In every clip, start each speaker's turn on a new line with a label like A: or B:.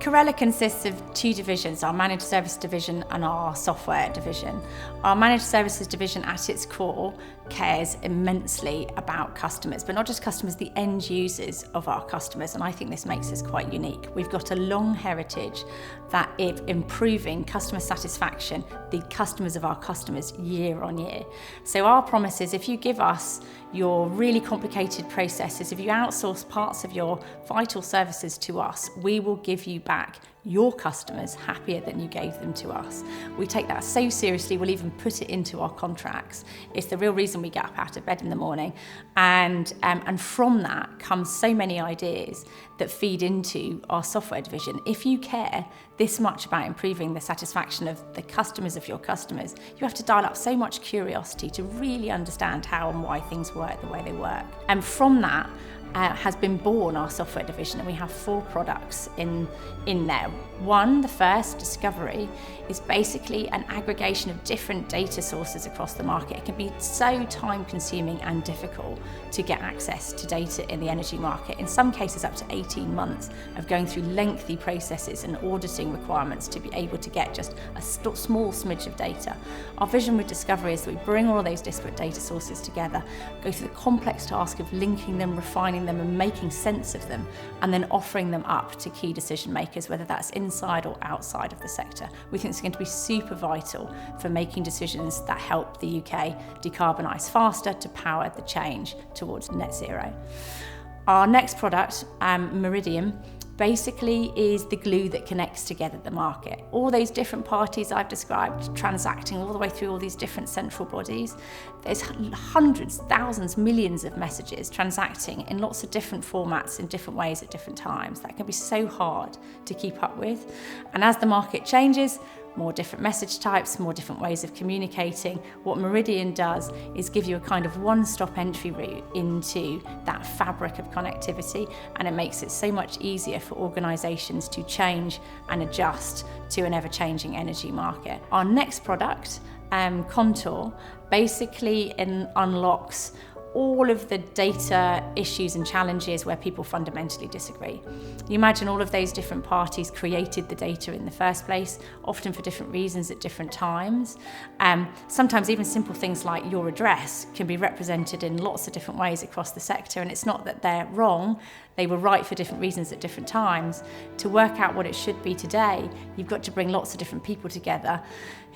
A: Correla consists of two divisions, our managed service division and our software division. Our managed services division at its core cares immensely about customers, but not just customers, the end users of our customers, and I think this makes us quite unique. We've got a long heritage that is improving customer satisfaction, the customers of our customers year on year. So our promise is, if you give us your really complicated processes, if you outsource parts of your vital services to us, we will give you back your customers happier than you gave them to us. We take that so seriously, we'll even put it into our contracts. It's the real reason we get up out of bed in the morning. And from that comes so many ideas that feed into our software division. If you care this much about improving the satisfaction of the customers of your customers, you have to dial up so much curiosity to really understand how and why things work the way they work. And from that, has been born our software division, and we have 4 products in there. One, the first, Discovery, is basically an aggregation of different data sources across the market. It can be so time consuming and difficult to get access to data in the energy market, in some cases up to 18 months of going through lengthy processes and auditing requirements to be able to get just a small smidge of data. Our vision with Discovery is that we bring all those disparate data sources together, go through the complex task of linking them, refining them and making sense of them, and then offering them up to key decision makers, whether that's inside or outside of the sector. We think it's going to be super vital for making decisions that help the UK decarbonise faster to power the change towards net zero. Our next product, Meridian, basically is the glue that connects together the market. All those different parties I've described, transacting all the way through all these different central bodies. There's hundreds, thousands, millions of messages transacting in lots of different formats in different ways at different times. That can be so hard to keep up with. And as the market changes, more different message types, more different ways of communicating. What Meridian does is give you a kind of one-stop entry route into that fabric of connectivity, and it makes it so much easier for organisations to change and adjust to an ever-changing energy market. Our next product, Contour, basically unlocks all of the data issues and challenges where people fundamentally disagree. You imagine all of those different parties created the data in the first place, often for different reasons at different times. Sometimes even simple things like your address can be represented in lots of different ways across the sector, and it's not that they're wrong, they were right for different reasons at different times. To work out what it should be today, you've got to bring lots of different people together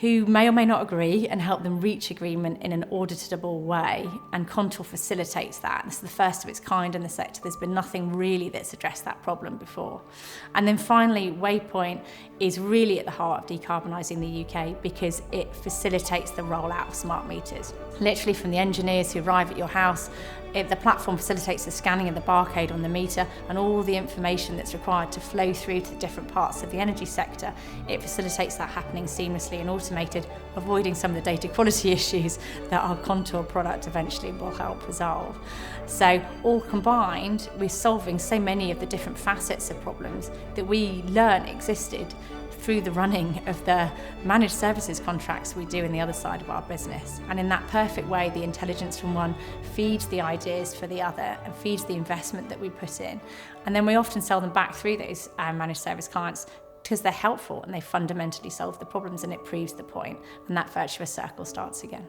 A: who may or may not agree and help them reach agreement in an auditable way, and Contour facilitates that. This is the first of its kind in the sector. There's been nothing really that's addressed that problem before. And then finally, Waypoint is really at the heart of decarbonising the UK because it facilitates the rollout of smart meters. Literally from the engineers who arrive at your house, the platform facilitates the scanning of the barcode on the meter and all the information that's required to flow through to the different parts of the energy sector. It facilitates that happening seamlessly and automated, avoiding some of the data quality issues that our Contour product eventually will help resolve. So all combined, we're solving so many of the different facets of problems that we learned existed through the running of the managed services contracts we do in the other side of our business. And in that perfect way, the intelligence from one feeds the ideas for the other and feeds the investment that we put in. And then we often sell them back through those managed service clients because they're helpful and they fundamentally solve the problems, and it proves the point. And that virtuous circle starts again.